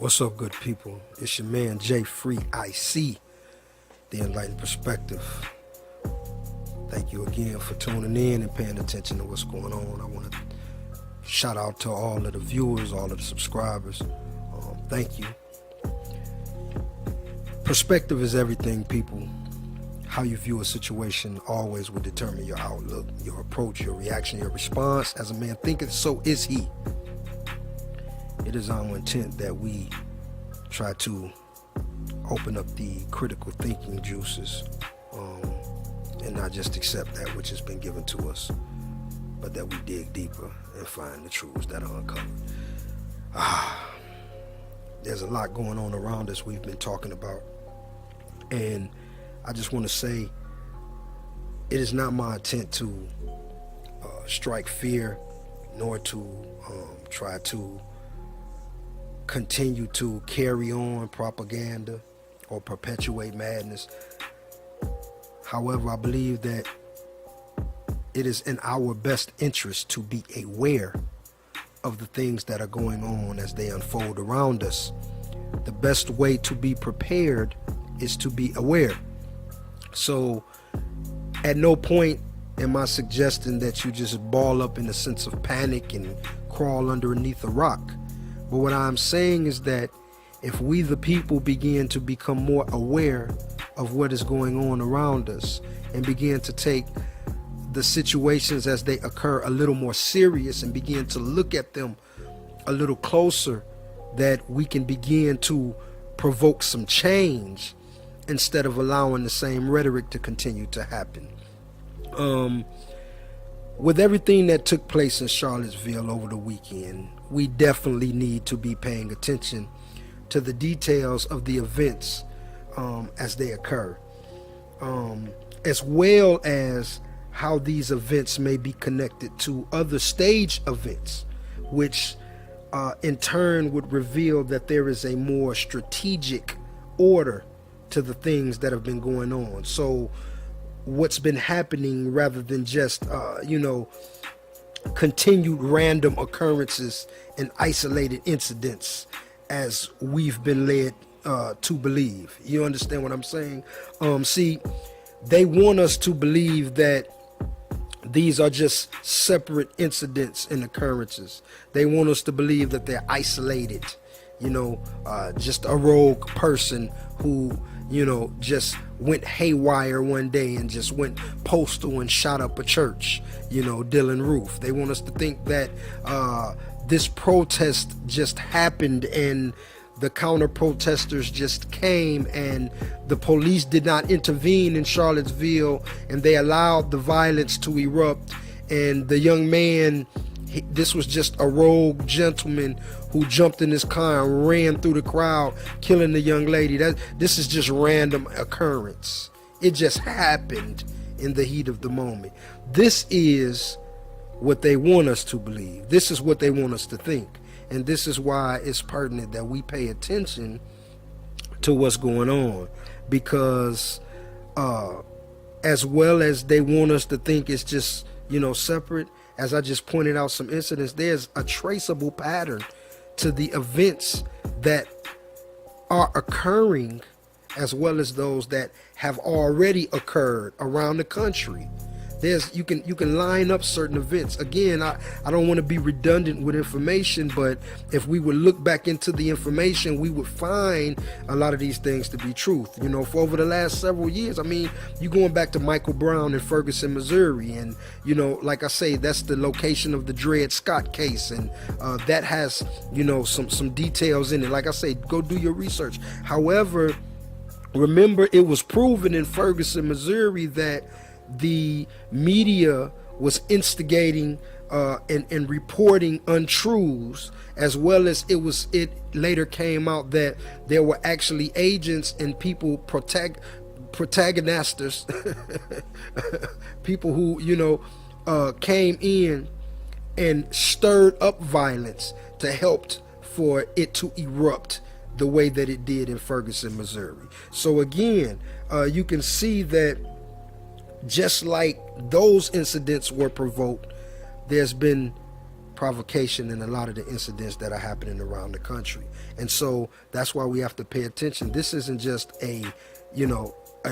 What's up, good people? It's your man J Free IC, the Enlightened Perspective. Thank you again for tuning in and paying attention to what's going on. I want to shout out to all of the viewers, all of the subscribers. Thank you. Perspective is everything, people. How you view a situation always will determine your outlook, your approach, your reaction, your response. As a man thinketh, so is he. It is our intent that we try to open up the critical thinking juices and not just accept that which has been given to us, but that we dig deeper and find the truths that are uncovered. There's a lot going on around us we've been talking about, and I just want to say it is not my intent to strike fear, nor to try to continue to carry on propaganda or perpetuate madness. However, I believe that it is in our best interest to be aware of the things that are going on as they unfold around us. The best way to be prepared is to be aware. So at no point am I suggesting that you just ball up in a sense of panic and crawl underneath a rock. But what I'm saying is that if we the people begin to become more aware of what is going on around us and begin to take the situations as they occur a little more serious and begin to look at them a little closer, that we can begin to provoke some change instead of allowing the same rhetoric to continue to happen. With everything that took place in Charlottesville over the weekend, we definitely need to be paying attention to the details of the events as they occur, as well as how these events may be connected to other stage events, which in turn would reveal that there is a more strategic order to the things that have been going on. So what's been happening, rather than just continued random occurrences and isolated incidents as we've been led to believe. You understand what I'm saying? See, they want us to believe that these are just separate incidents and occurrences. They want us to believe that they're isolated, just a rogue person who just went haywire one day and just went postal and shot up a church, Dylan Roof. They want us to think that this protest just happened and the counter protesters just came and the police did not intervene in Charlottesville and they allowed the violence to erupt, and the young man, this was just a rogue gentleman who jumped in his car and ran through the crowd, killing the young lady. This is just random occurrence. It just happened in the heat of the moment. This is what they want us to believe. This is what they want us to think. And this is why it's pertinent that we pay attention to what's going on, because as well as they want us to think it's just, separate, as I just pointed out some incidents, there's a traceable pattern to the events that are occurring, as well as those that have already occurred around the country. You can line up certain events. Again, I don't want to be redundant with information, but if we would look back into the information, we would find a lot of these things to be truth. For over the last several years, you going back to Michael Brown in Ferguson, Missouri, and like I say, that's the location of the Dred Scott case, and that has some details in it. Like I say, go do your research. However, remember, it was proven in Ferguson, Missouri, that the media was instigating and reporting untruths, as well as it later came out that there were actually agents and people, protagonists people who came in and stirred up violence to help for it to erupt the way that it did in Ferguson, Missouri. So again, you can see that just like those incidents were provoked, there's been provocation in a lot of the incidents that are happening around the country. And so that's why we have to pay attention. This isn't just a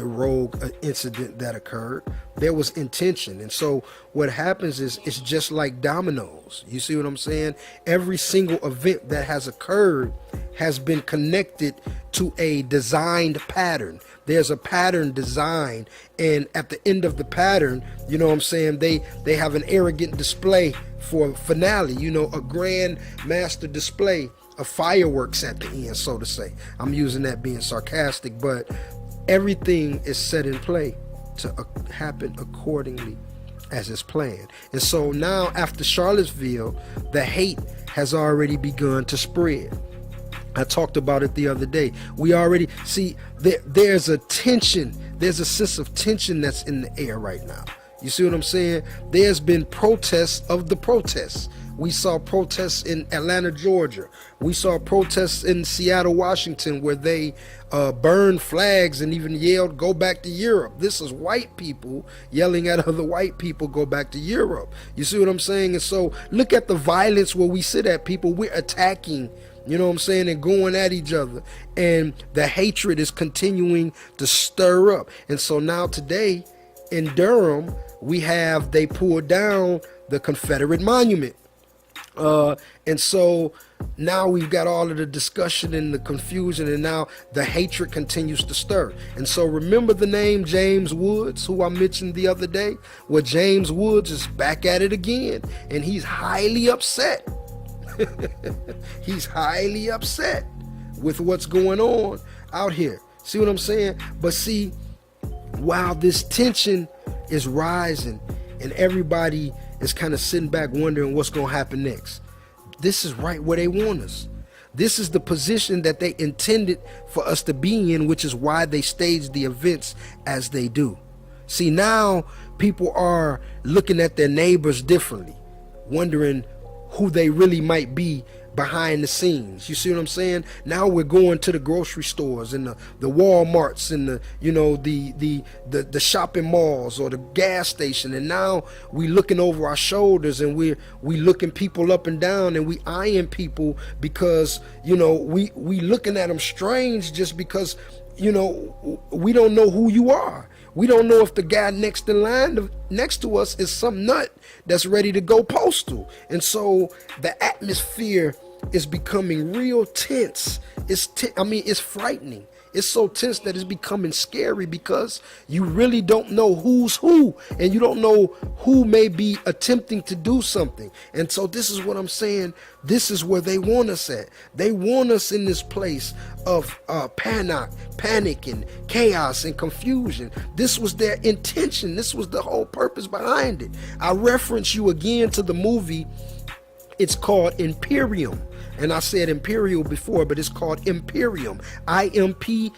rogue incident that occurred. There was intention. And so what happens is, it's just like dominoes. You see what I'm saying? Every single event that has occurred has been connected to a designed pattern. There's a pattern design, and at the end of the pattern, you know what I'm saying, they have an arrogant display for finale, a grand master display of fireworks at the end, so to say. I'm using that being sarcastic, but everything is set in play to happen accordingly as it's planned. And so now, after Charlottesville, the hate has already begun to spread. I talked about it the other day. We already see there's a tension. There's a sense of tension that's in the air right now. You see what I'm saying? There's been protests of the protests. We saw protests in Atlanta, Georgia. We saw protests in Seattle, Washington, where they burned flags and even yelled, "Go back to Europe." This is white people yelling at other white people, "Go back to Europe." You see what I'm saying? And so look at the violence where we sit at people. We're attacking, you know what I'm saying, and going at each other. And the hatred is continuing to stir up. And so now today in Durham, they pulled down the Confederate monument. And so now we've got all of the discussion and the confusion, and now the hatred continues to stir. And so remember the name James Woods, who I mentioned the other day? Well, James Woods is back at it again, and he's highly upset. He's highly upset with what's going on out here. See what I'm saying? But see, while this tension is rising and everybody is kind of sitting back wondering what's going to happen next, this is right where they want us. This is the position that they intended for us to be in, which is why they stage the events as they do. See, now people are looking at their neighbors differently, wondering who they really might be behind the scenes. You see what I'm saying? Now we're going to the grocery stores and the Walmarts and the shopping malls or the gas station, and now we looking over our shoulders and we looking people up and down, and we eyeing people because we looking at them strange just because we don't know who you are. We don't know if the guy next in line next to us is some nut that's ready to go postal. And so the atmosphere is becoming real tense. It's frightening. It's so tense that it's becoming scary because you really don't know who's who, and you don't know who may be attempting to do something. And so this is what I'm saying. This is where they want us at. They want us in this place of panic and chaos and confusion. This was their intention. This was the whole purpose behind it. I reference you again to the movie. It's called Imperium. And I said Imperial before, but it's called Imperium. Imperium.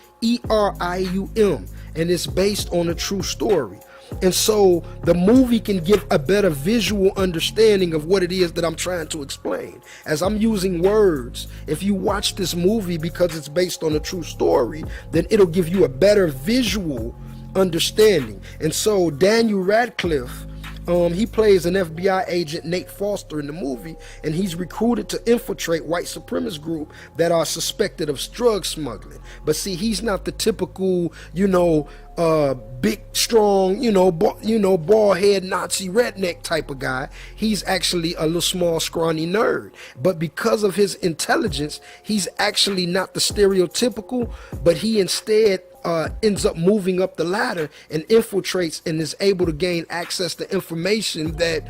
And it's based on a true story. And so the movie can give a better visual understanding of what it is that I'm trying to explain. As I'm using words, if you watch this movie because it's based on a true story, then it'll give you a better visual understanding. And so Daniel Radcliffe, he plays an FBI agent, Nate Foster, in the movie, and he's recruited to infiltrate white supremacist group that are suspected of drug smuggling. But see, he's not the typical, big, strong, bald head Nazi redneck type of guy. He's actually a little small, scrawny nerd. But because of his intelligence, he's actually not the stereotypical, but he instead ends up moving up the ladder and infiltrates and is able to gain access to information that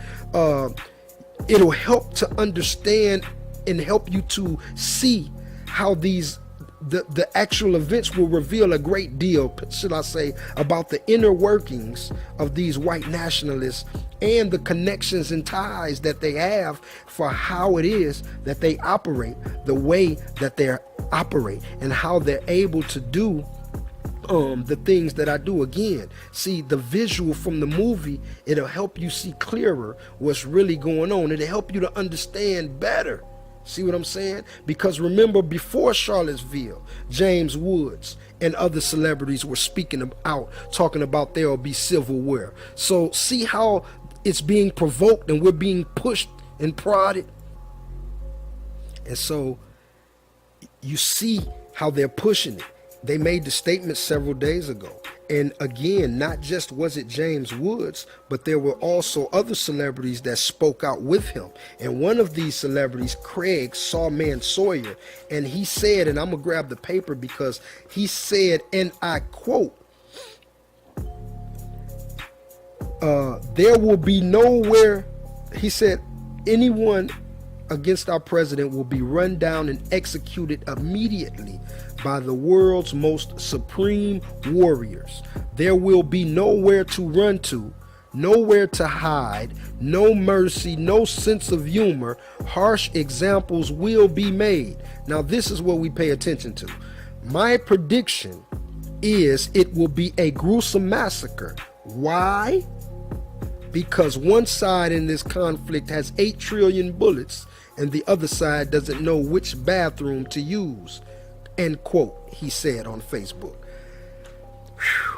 it'll help to understand and help you to see how the actual events will reveal a great deal, should I say, about the inner workings of these white nationalists and the connections and ties that they have for how it is that they operate, the way that they operate, and how they're able to do the things that I do. Again, see, the visual from the movie, it'll help you see clearer what's really going on. It'll help you to understand better. See what I'm saying? Because remember, before Charlottesville, James Woods and other celebrities were speaking out, talking about there will be civil war. So see how it's being provoked and we're being pushed and prodded. And so you see how they're pushing it. They made the statement several days ago. And again, not just was it James Woods, but there were also other celebrities that spoke out with him. And one of these celebrities, Craig Sawman Sawyer, and he said, and I'm going to grab the paper because he said, and I quote, there will be nowhere, he said, anyone against our president will be run down and executed immediately by the world's most supreme warriors. There will be nowhere to run to, nowhere to hide, no mercy, no sense of humor. Harsh examples will be made. Now, this is what we pay attention to. My prediction is it will be a gruesome massacre. Why? Because one side in this conflict has 8 trillion bullets and the other side doesn't know which bathroom to use. End quote, he said on Facebook. Whew.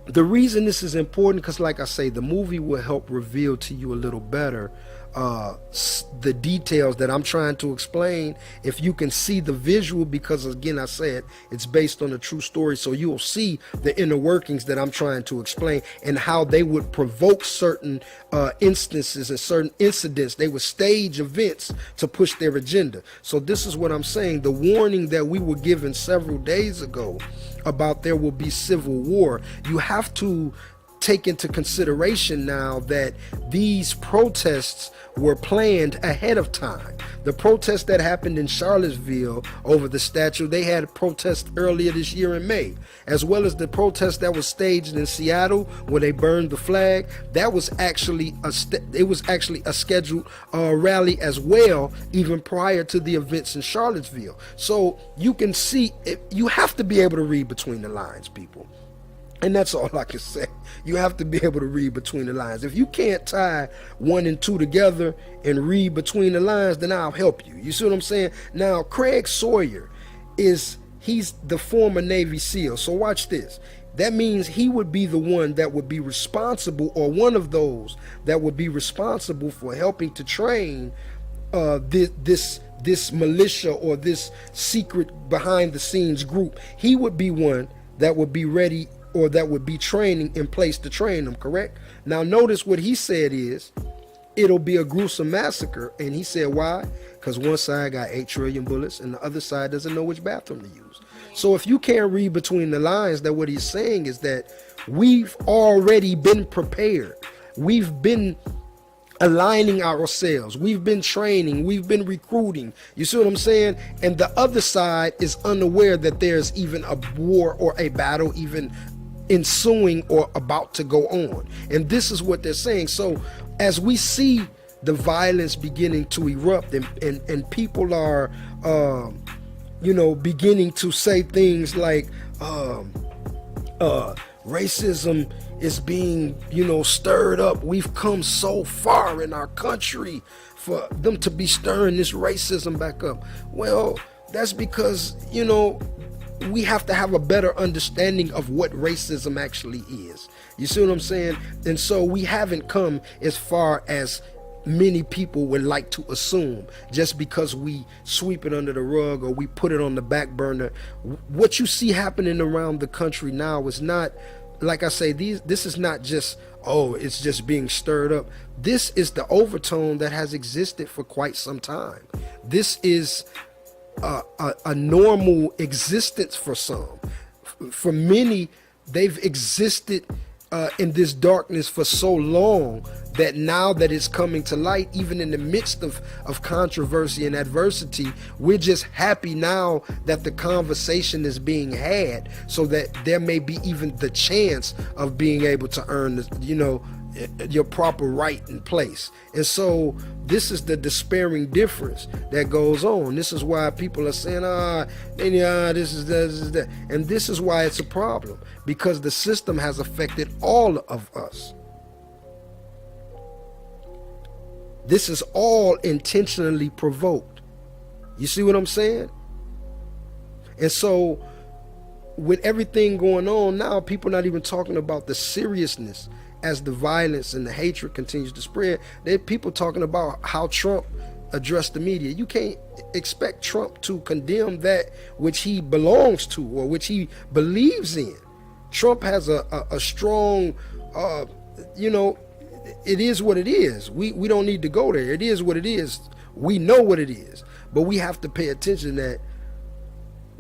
The reason this is important, because like I say, the movie will help reveal to you a little better the details that I'm trying to explain. If you can see the visual, because again, I said it's based on a true story, so you'll see the inner workings that I'm trying to explain and how they would provoke certain instances and certain incidents. They would stage events to push their agenda. So this is what I'm saying. The warning that we were given several days ago about there will be civil war, you have to take into consideration now that these protests were planned ahead of time. The protest that happened in Charlottesville over the statue, they had a protest earlier this year in May, as well as the protest that was staged in Seattle where they burned the flag. That was actually a scheduled rally as well, even prior to the events in Charlottesville. So you can see, you have to be able to read between the lines, people. And that's all I can say. You have to be able to read between the lines. If you can't tie 1 and 2 together and read between the lines, then I'll help you. You see what I'm saying? Now, Craig Sawyer he's the former Navy SEAL. So watch this. That means he would be the one that would be responsible, or one of those that would be responsible for helping to train this militia or this secret behind the scenes group. He would be one that would be ready, or that would be training in place to train them, correct? Now notice what he said is, it'll be a gruesome massacre. And he said, why? Because one side got 8 trillion bullets and the other side doesn't know which bathroom to use. So if you can't read between the lines, that what he's saying is that we've already been prepared. We've been aligning ourselves. We've been training. We've been recruiting. You see what I'm saying? And the other side is unaware that there's even a war or a battle even ensuing or about to go on. And this is what they're saying. So as we see the violence beginning to erupt and people are beginning to say things like racism is being stirred up. We've come so far in our country for them to be stirring this racism back up. Well, that's because we have to have a better understanding of what racism actually is. You see what I'm saying? And so we haven't come as far as many people would like to assume, just because we sweep it under the rug or we put it on the back burner. What you see happening around the country now is not, like I say, this is not just, it's just being stirred up. This is the overtone that has existed for quite some time. This is a normal existence for some. For many, they've existed in this darkness for so long that now that it's coming to light, even in the midst of controversy and adversity, we're just happy now that the conversation is being had, so that there may be even the chance of being able to earn your proper right and place. And so this is the despairing difference that goes on. This is why people are saying, this is that. And this is why it's a problem, because the system has affected all of us. This is all intentionally provoked. You see what I'm saying? And so with everything going on now, people are not even talking about the seriousness as the violence and the hatred continues to spread, there are people talking about how Trump addressed the media. You can't expect Trump to condemn that which he belongs to or which he believes in. Trump has a strong, it is what it is. We don't need to go there. It is what it is. We know what it is. But we have to pay attention that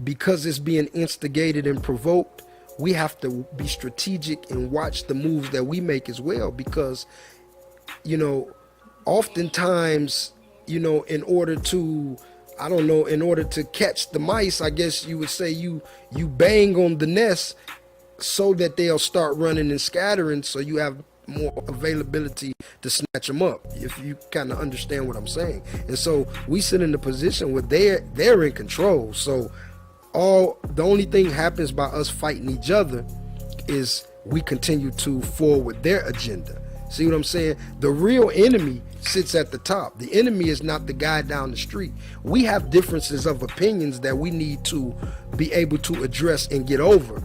because it's being instigated and provoked, we have to be strategic and watch the moves that we make as well. Because, oftentimes, in order to catch the mice, I guess you would say you bang on the nest so that they'll start running and scattering, so you have more availability to snatch them up, if you kind of understand what I'm saying. And so we sit in the position where they're in control. So the only thing happens by us fighting each other is we continue to forward their agenda. See what I'm saying? The real enemy sits at the top. The enemy is not the guy down the street. We have differences of opinions that we need to be able to address and get over.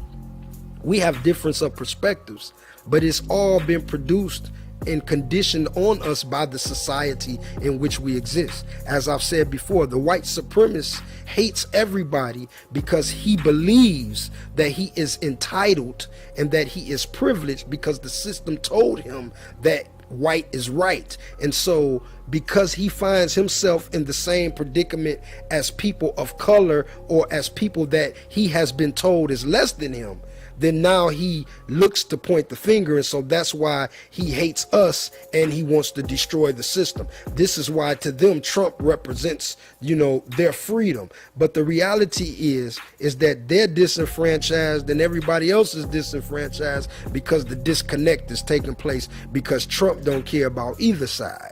We have difference of perspectives, but it's all been produced and conditioned on us by the society in which we exist. As I've said before, the white supremacist hates everybody because he believes that he is entitled and that he is privileged because the system told him that white is right. And so because he finds himself in the same predicament as people of color or as people that he has been told is less than him, then now he looks to point the finger, and so that's why he hates us and he wants to destroy the system. This is why to them Trump represents, their freedom. But the reality is that they're disenfranchised and everybody else is disenfranchised because the disconnect is taking place because Trump don't care about either side.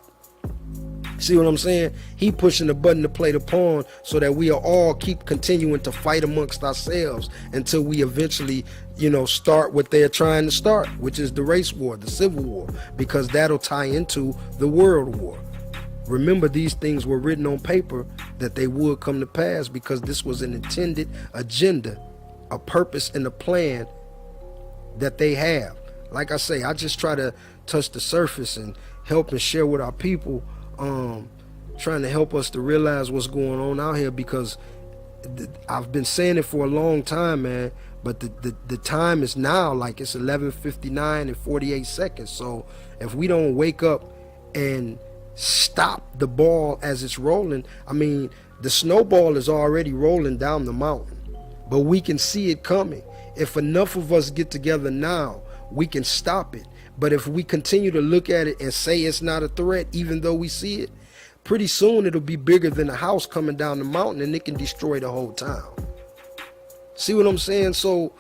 See what I'm saying? He pushing the button to play the pawn so that we'll all keep continuing to fight amongst ourselves until we eventually, start what they're trying to start, which is the race war, the civil war, because that'll tie into the world war. Remember, these things were written on paper that they would come to pass because this was an intended agenda, a purpose and a plan that they have. Like I say, I just try to touch the surface and help and share with our people, trying to help us to realize what's going on out here, because I've been saying it for a long time, man, but the time is now. Like, it's 11:59 and 48 seconds. So if we don't wake up and stop the ball as it's rolling, I mean, the snowball is already rolling down the mountain, but we can see it coming. If enough of us get together now, we can stop it. But if we continue to look at it and say it's not a threat, even though we see it, pretty soon it'll be bigger than a house coming down the mountain, and it can destroy the whole town. See what I'm saying? So,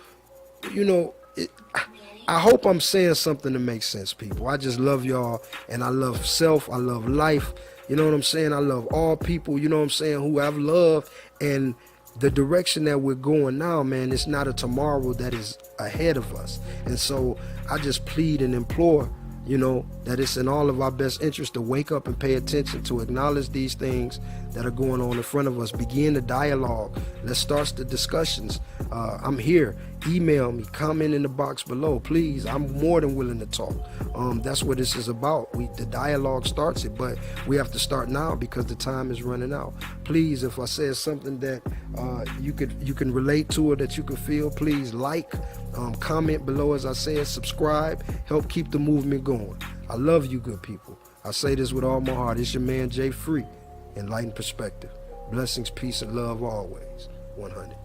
I hope I'm saying something that makes sense, people. I just love y'all, and I love self. I love life. You know what I'm saying? I love all people, who I've loved. And the direction that we're going now, man, it's not a tomorrow that is ahead of us. And so I just plead and implore, that it's in all of our best interest to wake up and pay attention, to acknowledge these things that are going on in front of us. Begin the dialogue. Let's start the discussions. I'm here. Email me, comment in the box below, please. I'm more than willing to talk. That's what this is about. The dialogue starts it, but we have to start now because the time is running out. Please, if I said something that you can relate to or that you can feel, please comment below. As I said, subscribe, help keep the movement going. I love you, good people. I say this with all my heart. It's your man Jay Free, Enlightened Perspective. Blessings, peace, and love always. 100.